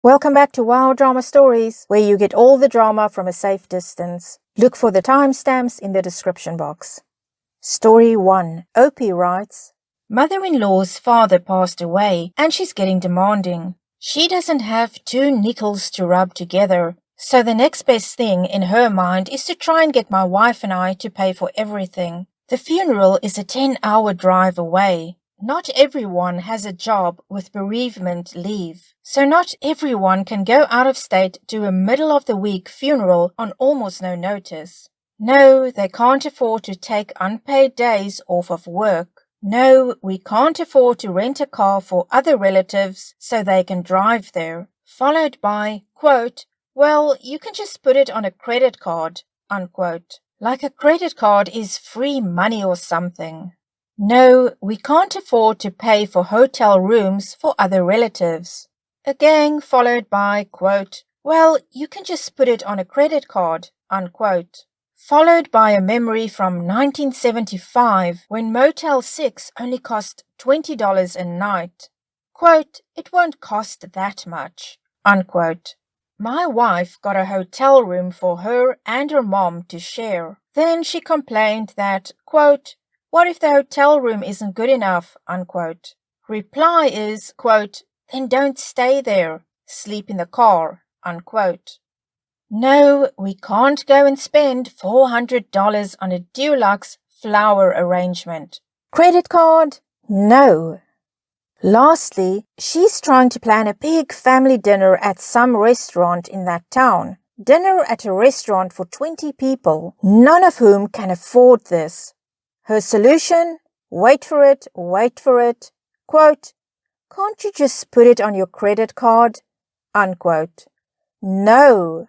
Welcome back to Wow Drama Stories, where you get all the drama from a safe distance. Look for the timestamps in the description box. Story 1. Opie writes, Mother-in-law's father passed away and she's getting demanding. She doesn't have 2 nickels to rub together, so the next best thing in her mind is to try and get my wife and I to pay for everything. The funeral is a 10-hour drive away. Not everyone has a job with bereavement leave, so not everyone can go out of state to a middle-of-the-week funeral on almost no notice. No, they can't afford to take unpaid days off of work. No, we can't afford to rent a car for other relatives so they can drive there. Followed by, quote, well, you can just put it on a credit card, unquote. Like a credit card is free money or something. No, we can't afford to pay for hotel rooms for other relatives. Again followed by, quote, well, you can just put it on a credit card, unquote. Followed by a memory from 1975 when Motel 6 only cost $20 a night. Quote, it won't cost that much, unquote. My wife got a hotel room for her and her mom to share. Then she complained that, quote, what if the hotel room isn't good enough, unquote. Reply is, quote, then don't stay there, sleep in the car, unquote. No, we can't go and spend $400 on a deluxe flower arrangement. Credit card? No. Lastly, she's trying to plan a big family dinner at some restaurant in that town. Dinner at a restaurant for 20 people, none of whom can afford this. Her solution? Wait for it. Quote, can't you just put it on your credit card? Unquote. No.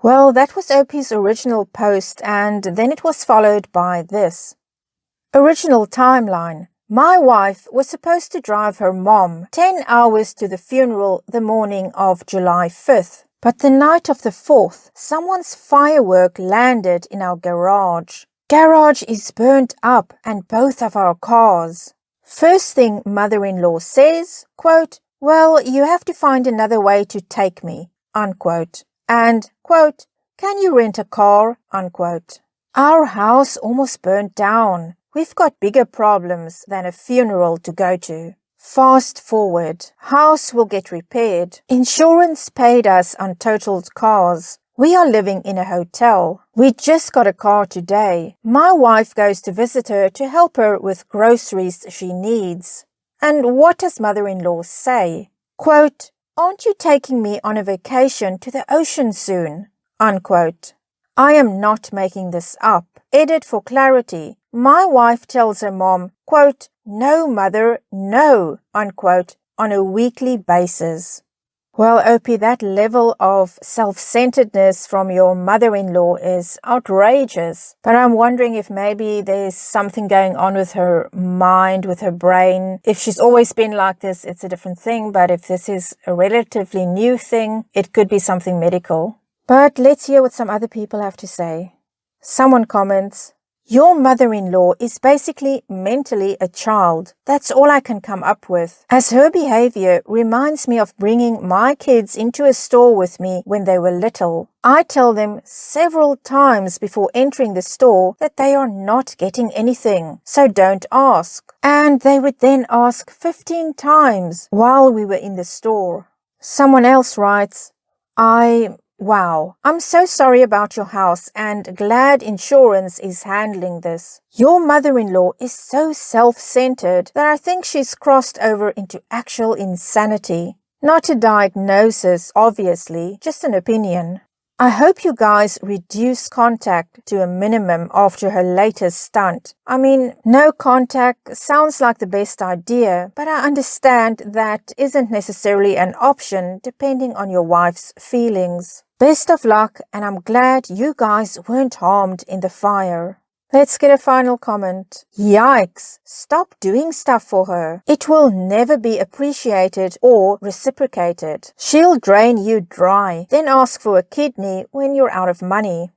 Well, that was Opie's original post, and then it was followed by this. Original timeline. My wife was supposed to drive her mom 10 hours to the funeral the morning of July 5th. But the night of the 4th, someone's firework landed in our garage. Garage is burnt up and both of our cars. First thing mother-in-law says, quote, well, you have to find another way to take me, unquote. And, quote, can you rent a car, unquote. Our house almost burnt down. We've got bigger problems than a funeral to go to. Fast forward. House will get repaired. Insurance paid us on totaled cars. We are living in a hotel. We just got a car today. My wife goes to visit her to help her with groceries she needs. And what does mother-in-law say? Quote, aren't you taking me on a vacation to the ocean soon? Unquote. I am not making this up. Edit for clarity. My wife tells her mom, quote, no mother, no, unquote, on a weekly basis. Well, Opie, that level of self-centeredness from your mother-in-law is outrageous. But I'm wondering if maybe there's something going on with her mind, with her brain. If she's always been like this, it's a different thing. But if this is a relatively new thing, it could be something medical. But let's hear what some other people have to say. Someone comments, your mother-in-law is basically mentally a child. That's all I can come up with, as her behavior reminds me of bringing my kids into a store with me when they were little. I tell them several times before entering the store that they are not getting anything, so don't ask. And they would then ask 15 times while we were in the store. Someone else writes, Wow, I'm so sorry about your house and glad insurance is handling this. Your mother-in-law is so self-centered that I think she's crossed over into actual insanity. Not a diagnosis, obviously, just an opinion. I hope you guys reduce contact to a minimum after her latest stunt. I mean, no contact sounds like the best idea, but I understand that isn't necessarily an option depending on your wife's feelings. Best of luck, and I'm glad you guys weren't harmed in the fire. Let's get a final comment. Yikes! Stop doing stuff for her. It will never be appreciated or reciprocated. She'll drain you dry, then ask for a kidney when you're out of money.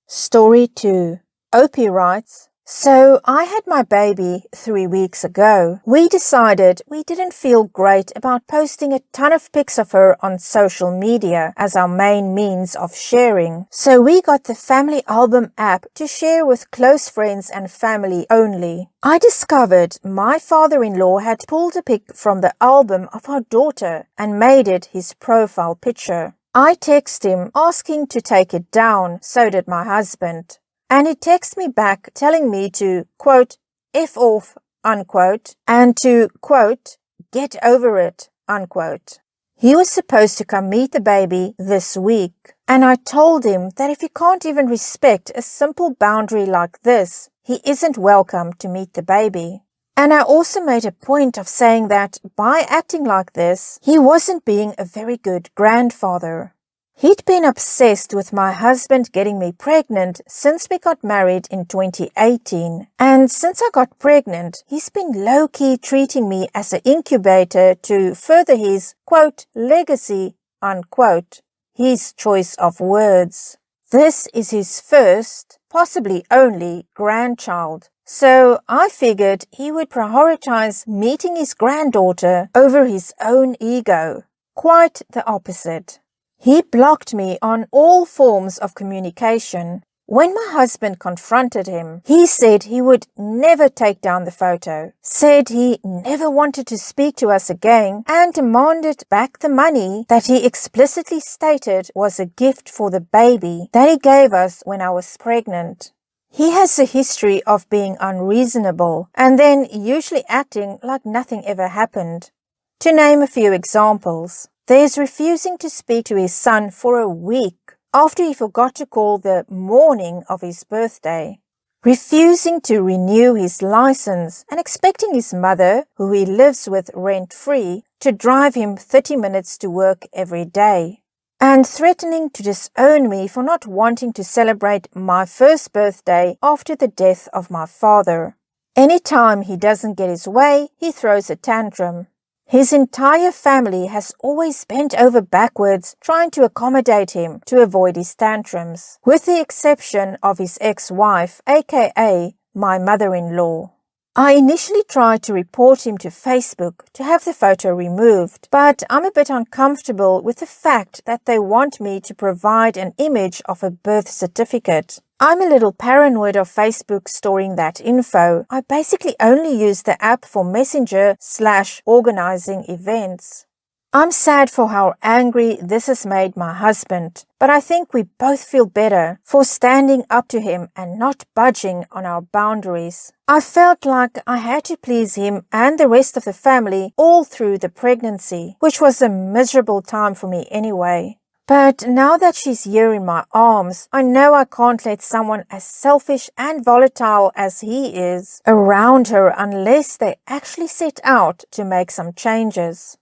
Story 2. Opie writes, So I had my baby 3 weeks ago. We decided we didn't feel great about posting a ton of pics of her on social media as our main means of sharing. So we got the family album app to share with close friends and family only. I discovered my father-in-law had pulled a pic from the album of our daughter and made it his profile picture. I texted him asking to take it down, so did my husband. And he texted me back telling me to, quote, F off, unquote, and to, quote, get over it, unquote. He was supposed to come meet the baby this week, and I told him that if he can't even respect a simple boundary like this, he isn't welcome to meet the baby. And I also made a point of saying that by acting like this, he wasn't being a very good grandfather. He'd been obsessed with my husband getting me pregnant since we got married in 2018. And since I got pregnant, he's been low-key treating me as an incubator to further his, quote, legacy, unquote, his choice of words. This is his first, possibly only, grandchild. So I figured he would prioritize meeting his granddaughter over his own ego. Quite the opposite. He blocked me on all forms of communication. When my husband confronted him, he said he would never take down the photo, said he never wanted to speak to us again, and demanded back the money that he explicitly stated was a gift for the baby that he gave us when I was pregnant. He has a history of being unreasonable and then usually acting like nothing ever happened. To name a few examples, there's refusing to speak to his son for a week after he forgot to call the morning of his birthday, refusing to renew his license and expecting his mother, who he lives with rent-free, to drive him 30 minutes to work every day, and threatening to disown me for not wanting to celebrate my first birthday after the death of my father. Anytime he doesn't get his way, he throws a tantrum. His entire family has always bent over backwards trying to accommodate him to avoid his tantrums, with the exception of his ex-wife, aka my mother-in-law. I initially tried to report him to Facebook to have the photo removed, but I'm a bit uncomfortable with the fact that they want me to provide an image of a birth certificate. I'm a little paranoid of Facebook storing that info. I basically only use the app for messenger/organizing events. I'm sad for how angry this has made my husband, but I think we both feel better for standing up to him and not budging on our boundaries. I felt like I had to please him and the rest of the family all through the pregnancy, which was a miserable time for me anyway. But now that she's here in my arms, I know I can't let someone as selfish and volatile as he is around her unless they actually set out to make some changes.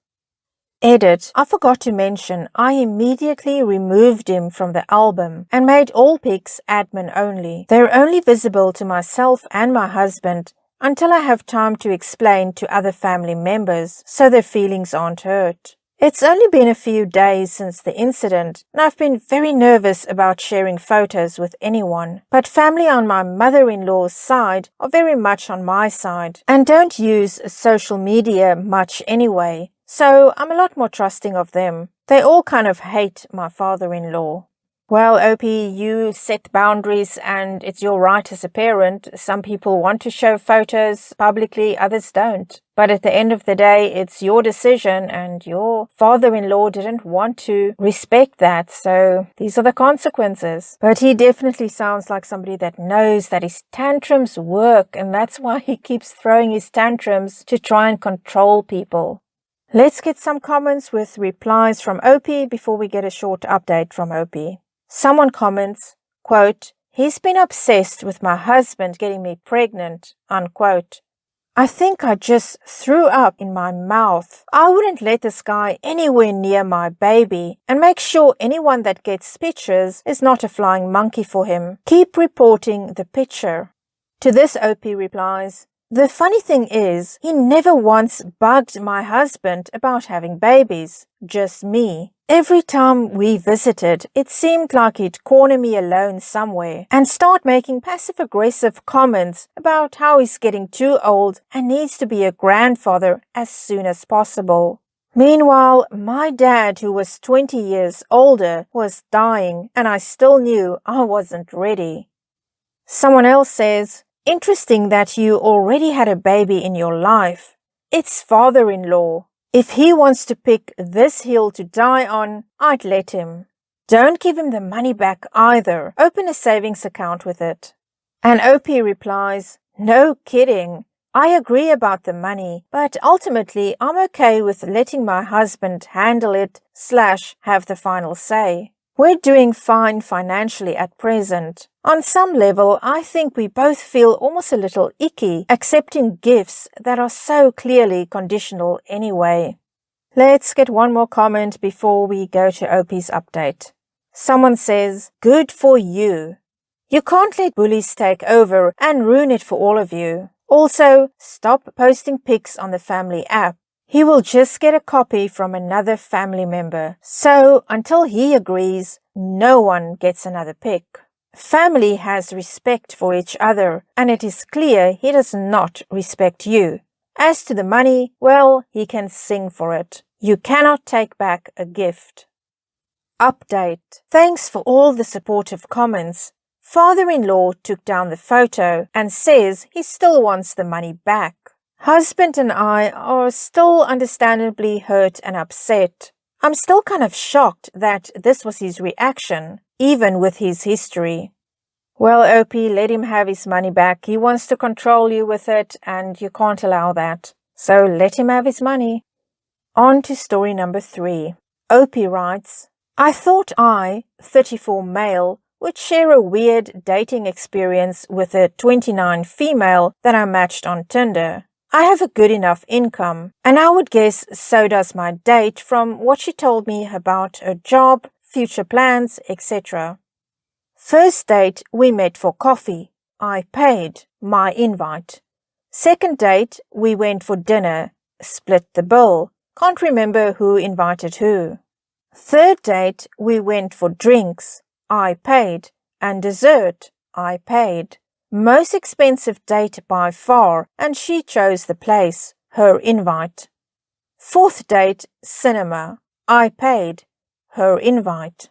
Edit. I forgot to mention, I immediately removed him from the album and made all pics admin only. They're only visible to myself and my husband until I have time to explain to other family members so their feelings aren't hurt. It's only been a few days since the incident, and I've been very nervous about sharing photos with anyone. But family on my mother-in-law's side are very much on my side and don't use social media much anyway. So I'm a lot more trusting of them. They all kind of hate my father-in-law. Well, OP, you set boundaries and it's your right as a parent. Some people want to show photos publicly, others don't. But at the end of the day, it's your decision and your father-in-law didn't want to respect that. So these are the consequences. But he definitely sounds like somebody that knows that his tantrums work, and that's why he keeps throwing his tantrums to try and control people. Let's get some comments with replies from OP before we get a short update from OP. Someone comments, quote, "He's been obsessed with my husband getting me pregnant," unquote. I think I just threw up in my mouth. I wouldn't let this guy anywhere near my baby, and make sure anyone that gets pictures is not a flying monkey for him. Keep reporting the picture. To this OP replies, "The funny thing is, he never once bugged my husband about having babies, just me. Every time we visited, it seemed like he'd corner me alone somewhere and start making passive-aggressive comments about how he's getting too old and needs to be a grandfather as soon as possible. Meanwhile, my dad, who was 20 years older, was dying and I still knew I wasn't ready. Someone else says, interesting that you already had a baby in your life. It's father-in-law. If he wants to pick this hill to die on, I'd let him. Don't give him the money back either. Open a savings account with it. And OP replies, no kidding. I agree about the money, but ultimately I'm okay with letting my husband handle it / have the final say. We're doing fine financially at present. On some level, I think we both feel almost a little icky accepting gifts that are so clearly conditional anyway. Let's get one more comment before we go to OP's update. Someone says, good for you. You can't let bullies take over and ruin it for all of you. Also, stop posting pics on the family app. He will just get a copy from another family member. So, until he agrees, no one gets another pic. Family has respect for each other, and it is clear he does not respect you. As to the money, well, he can sing for it. You cannot take back a gift. Update. Thanks for all the supportive comments. Father-in-law took down the photo and says he still wants the money back. Husband and I are still understandably hurt and upset. I'm still kind of shocked that this was his reaction, even with his history. Well, OP, let him have his money back. He wants to control you with it, and you can't allow that. So let him have his money. On to story number 3. OP writes, I thought I, 34 male, would share a weird dating experience with a 29 female that I matched on Tinder. I have a good enough income, and I would guess so does my date from what she told me about her job, future plans, etc. First date, we met for coffee. I paid, my invite. Second date, we went for dinner, split the bill. Can't remember who invited who. Third date, we went for drinks. I paid, and dessert, I paid. Most expensive date by far, and she chose the place, her invite. Fourth date, cinema. I paid, her invite.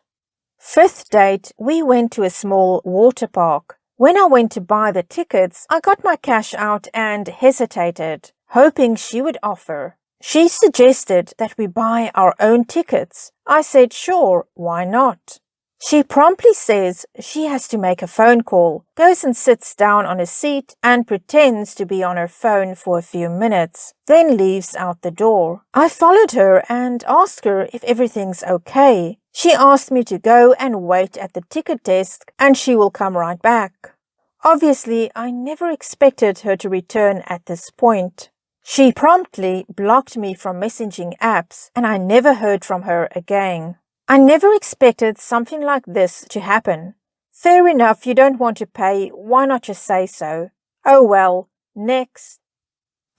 Fifth date, we went to a small water park. When I went to buy the tickets, I got my cash out and hesitated, hoping she would offer. She suggested that we buy our own tickets. I said sure, why not? She promptly says she has to make a phone call, goes and sits down on a seat and pretends to be on her phone for a few minutes, then leaves out the door. I followed her and asked her if everything's okay. She asked me to go and wait at the ticket desk and she will come right back. Obviously, I never expected her to return at this point. She promptly blocked me from messaging apps and I never heard from her again. I never expected something like this to happen. Fair enough, you don't want to pay, why not just say so? Oh well, next.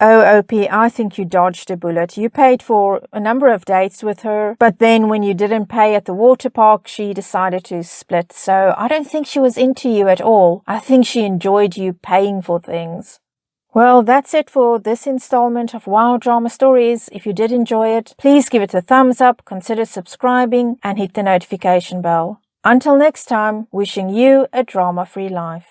Oh, OP, I think you dodged a bullet. You paid for a number of dates with her, but then when you didn't pay at the water park, she decided to split. So I don't think she was into you at all. I think she enjoyed you paying for things. Well, that's it for this installment of Wow Drama Stories. If you did enjoy it, please give it a thumbs up, consider subscribing, and hit the notification bell. Until next time, wishing you a drama-free life.